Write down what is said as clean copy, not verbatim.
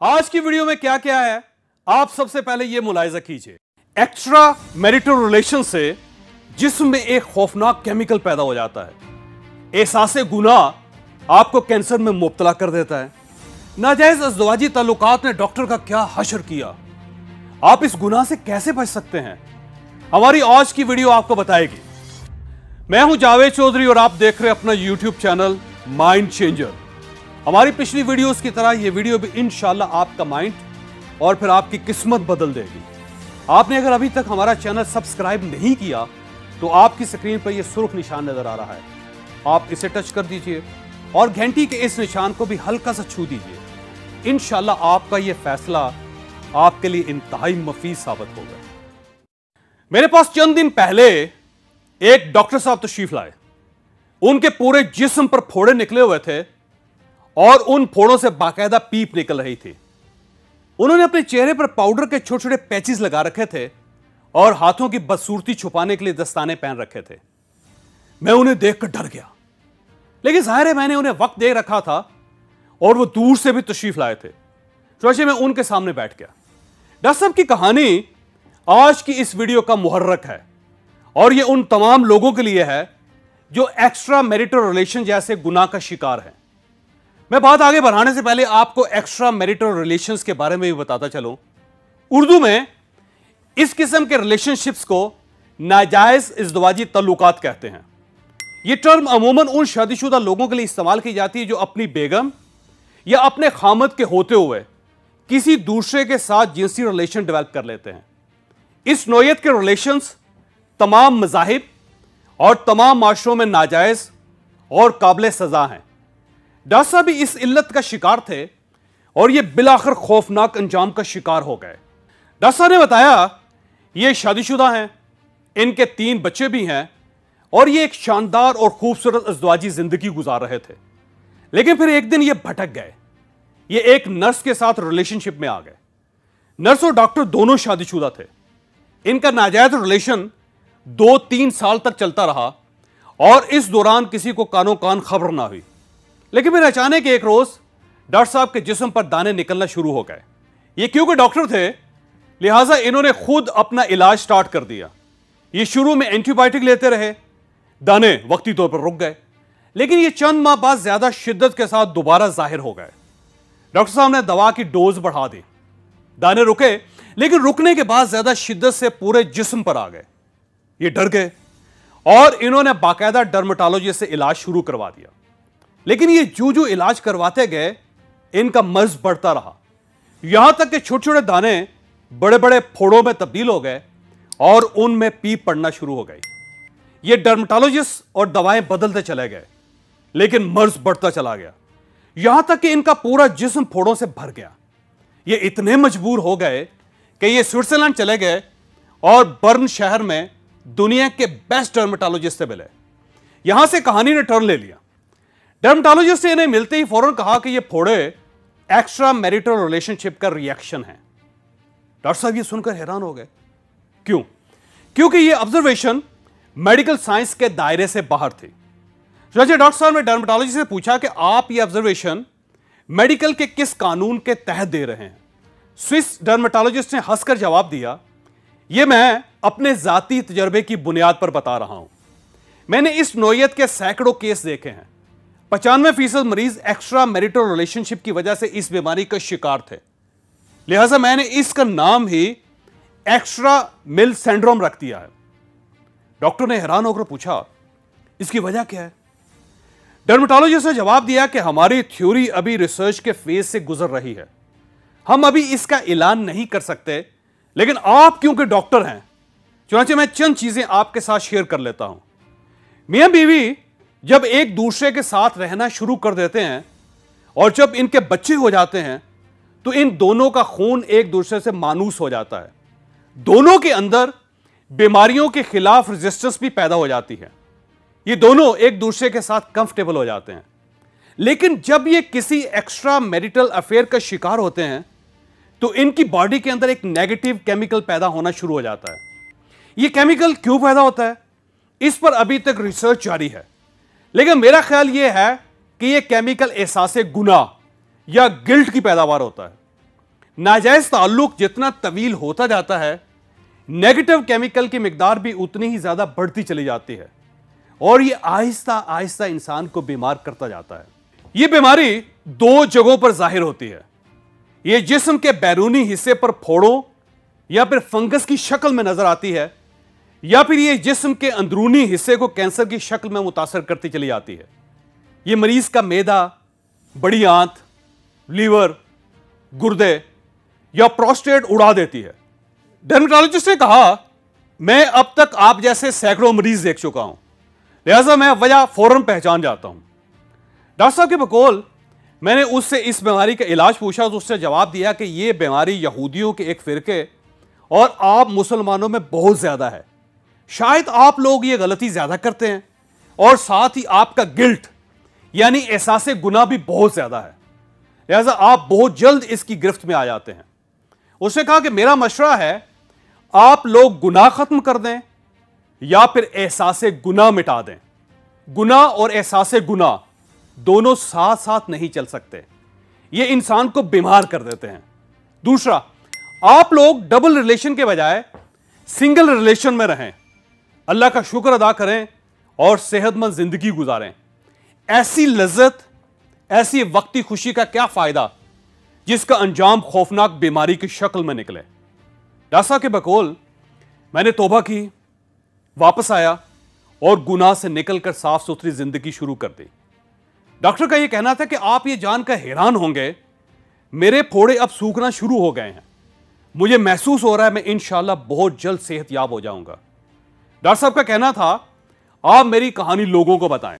आज की वीडियो में क्या क्या है, आप सबसे पहले यह मुलाहिजा कीजिए। एक्स्ट्रा मैरिटल रिलेशन से जिस्म में एक खौफनाक केमिकल पैदा हो जाता है। एहसास गुनाह आपको कैंसर में मुब्तला कर देता है। नाजायज अज़दवाजी ताल्लुकात ने डॉक्टर का क्या हशर किया। आप इस गुनाह से कैसे बच सकते हैं, हमारी आज की वीडियो आपको बताएगी। मैं हूं जावेद चौधरी और आप देख रहे हैं अपना यूट्यूब चैनल माइंड चेंजर। हमारी पिछली वीडियोस की तरह यह वीडियो भी इंशाल्लाह आपका माइंड और फिर आपकी किस्मत बदल देगी। आपने अगर अभी तक हमारा चैनल सब्सक्राइब नहीं किया तो आपकी स्क्रीन पर यह सुर्ख निशान नजर आ रहा है, आप इसे टच कर दीजिए और घंटी के इस निशान को भी हल्का सा छू दीजिए। इंशाल्लाह आपका यह फैसला आपके लिए इंतहाई मफीद साबित होगा। मेरे पास चंद दिन पहले एक डॉक्टर साहब तशरीफ लाए। उनके पूरे जिस्म पर फोड़े निकले हुए थे और उन फोड़ों से बाकायदा पीप निकल रही थी। उन्होंने अपने चेहरे पर पाउडर के छोटे छोटे पैचेस लगा रखे थे और हाथों की बदसूरती छुपाने के लिए दस्ताने पहन रखे थे। मैं उन्हें देखकर डर गया, लेकिन जाहिर है मैंने उन्हें वक्त दे रखा था और वो दूर से भी तशरीफ लाए थे। चुनांचे मैं उनके सामने बैठ गया। डॉक्टर साहब की कहानी आज की इस वीडियो का मुहर्रक है और यह उन तमाम लोगों के लिए है जो एक्स्ट्रा मैरिटल रिलेशन जैसे गुनाह का शिकार है। मैं बात आगे बढ़ाने से पहले आपको एक्स्ट्रा मैरिटल रिलेशंस के बारे में भी बताता चलूं। उर्दू में इस किस्म के रिलेशनशिप्स को नाजायज इज़्दवाजी तल्लुकात कहते हैं। यह टर्म अमूमन उन शादीशुदा लोगों के लिए इस्तेमाल की जाती है जो अपनी बेगम या अपने खामद के होते हुए किसी दूसरे के साथ जिनसी रिलेशन डेवलप कर लेते हैं। इस नौयत के रिलेशंस तमाम मज़ाहिब और तमाम माशरों में नाजायज और काबिल सजा हैं। डॉक्टर साहब भी इस इल्लत का शिकार थे और यह बिलाखिर खौफनाक अंजाम का शिकार हो गए। डॉक्टर साहब ने बताया ये शादीशुदा हैं, इनके 3 बच्चे भी हैं और ये एक शानदार और खूबसूरत अज़दवाजी जिंदगी गुजार रहे थे। लेकिन फिर एक दिन ये भटक गए। ये एक नर्स के साथ रिलेशनशिप में आ गए। नर्स और डॉक्टर दोनों शादीशुदा थे। इनका नाजायज रिलेशन 2-3 साल तक चलता रहा और इस दौरान किसी को कानो कान खबर ना हुई। लेकिन फिर अचानक एक रोज डॉक्टर साहब के जिस्म पर दाने निकलना शुरू हो गए। ये क्योंकि डॉक्टर थे, लिहाजा इन्होंने खुद अपना इलाज स्टार्ट कर दिया। ये शुरू में एंटीबायोटिक लेते रहे, दाने वक्ती तौर पर रुक गए, लेकिन ये चंद माह बाद ज्यादा शिद्दत के साथ दोबारा जाहिर हो गए। डॉक्टर साहब ने दवा की डोज बढ़ा दी, दाने रुके, लेकिन रुकने के बाद ज्यादा शिद्दत से पूरे जिस्म पर आ गए। ये डर गए और इन्होंने बाकायदा डर्मेटोलॉजिस्ट से इलाज शुरू करवा दिया। लेकिन ये जो इलाज करवाते गए, इनका मर्ज बढ़ता रहा, यहां तक कि छोटे छोटे दाने बड़े बड़े फोड़ों में तब्दील हो गए और उनमें पीप पड़ना शुरू हो गई। ये डर्मेटोलॉजिस्ट और दवाएं बदलते चले गए, लेकिन मर्ज बढ़ता चला गया, यहां तक कि इनका पूरा जिस्म फोड़ों से भर गया। ये इतने मजबूर हो गए कि ये स्विट्जरलैंड चले गए और बर्न शहर में दुनिया के बेस्ट डर्मेटोलॉजिस्ट से मिले। यहां से कहानी ने टर्न ले लिया। डर्मेटोलॉजिस्ट से इन्हें मिलते ही फौरन कहा कि ये फोड़े एक्स्ट्रा मैरिटल रिलेशनशिप का रिएक्शन है। डॉक्टर साहब ये सुनकर हैरान हो गए। क्यों? क्योंकि ये ऑब्जर्वेशन मेडिकल साइंस के दायरे से बाहर थी। डॉक्टर साहब ने डर्मेटोलॉजिस्ट से पूछा कि आप ये ऑब्जर्वेशन मेडिकल के किस कानून के तहत दे रहे हैं? स्विस डर्मेटोलॉजिस्ट ने हंसकर जवाब दिया, यह मैं अपने जाती तजर्बे की बुनियाद पर बता रहा हूं। मैंने इस नौयत के सैकड़ों केस देखे हैं। 95% मरीज एक्स्ट्रा मैरिटल रिलेशनशिप की वजह से इस बीमारी का शिकार थे, लिहाजा मैंने इसका नाम ही एक्स्ट्रा मिल सिंड्रोम रख दिया है। डॉक्टर ने हैरान होकर पूछा, इसकी वजह क्या है? डर्मेटोलॉजिस्ट ने जवाब दिया कि हमारी थ्योरी अभी रिसर्च के फेज से गुजर रही है, हम अभी इसका ऐलान नहीं कर सकते, लेकिन आप क्योंकि डॉक्टर हैं, चुनांचे मैं चंद चीजें आपके साथ शेयर कर लेता हूं। मियां बीवी जब एक दूसरे के साथ रहना शुरू कर देते हैं और जब इनके बच्चे हो जाते हैं तो इन दोनों का खून एक दूसरे से मानूस हो जाता है। दोनों के अंदर बीमारियों के खिलाफ रेजिस्टेंस भी पैदा हो जाती है। ये दोनों एक दूसरे के साथ कंफर्टेबल हो जाते हैं। लेकिन जब ये किसी एक्स्ट्रा मैरिटल अफेयर का शिकार होते हैं तो इनकी बॉडी के अंदर एक नेगेटिव केमिकल पैदा होना शुरू हो जाता है। यह केमिकल क्यों पैदा होता है, इस पर अभी तक रिसर्च जारी है, लेकिन मेरा ख्याल यह है कि यह केमिकल एहसास गुनाह या गिल्ट की पैदावार होता है। नाजायज ताल्लुक जितना तवील होता जाता है, नेगेटिव केमिकल की मिकदार भी उतनी ही ज्यादा बढ़ती चली जाती है और यह आहिस्ता आहिस्ता इंसान को बीमार करता जाता है। यह बीमारी दो जगहों पर जाहिर होती है। यह जिस्म के बैरूनी हिस्से पर फोड़ों या फिर फंगस की शक्ल में नजर आती है, या फिर यह जिस्म के अंदरूनी हिस्से को कैंसर की शक्ल में मुतासर करती चली जाती है। यह मरीज का मैदा, बड़ी आंत, लीवर, गुर्दे या प्रोस्टेट उड़ा देती है। डर्मेटोलॉजिस्ट ने कहा, मैं अब तक आप जैसे सैकड़ों मरीज देख चुका हूं, लिहाजा मैं वजह फौरन पहचान जाता हूं। डॉक्टर साहब के बकौल मैंने उससे इस बीमारी का इलाज पूछा तो उसने जवाब दिया कि यह बीमारी यहूदियों के एक फिरके और आप मुसलमानों में बहुत ज्यादा है। शायद आप लोग ये गलती ज्यादा करते हैं और साथ ही आपका गिल्ट यानी एहसास गुनाह भी बहुत ज्यादा है, लिहाजा आप बहुत जल्द इसकी गिरफ्त में आ जाते हैं। उसने कहा कि मेरा मशवरा है आप लोग गुनाह खत्म कर दें या फिर एहसास गुनाह मिटा दें। गुनाह और एहसास गुनाह दोनों साथ साथ नहीं चल सकते, ये इंसान को बीमार कर देते हैं। दूसरा, आप लोग डबल रिलेशन के बजाय सिंगल रिलेशन में रहें, अल्लाह का शुक्र अदा करें और सेहतमंद जिंदगी गुजारें। ऐसी लज्जत, ऐसी वक्ती खुशी का क्या फायदा जिसका अंजाम खौफनाक बीमारी की शक्ल में निकले। डॉक्टर साहब के बकौल मैंने तौबा की, वापस आया और गुनाह से निकलकर साफ सुथरी जिंदगी शुरू कर दी। डॉक्टर का यह कहना था कि आप ये जानकर हैरान होंगे, मेरे फोड़े अब सूखना शुरू हो गए हैं। मुझे महसूस हो रहा है मैं इंशाल्लाह बहुत जल्द सेहतयाब हो जाऊंगा। डॉक्टर साहब का कहना था, आप मेरी कहानी लोगों को बताएं।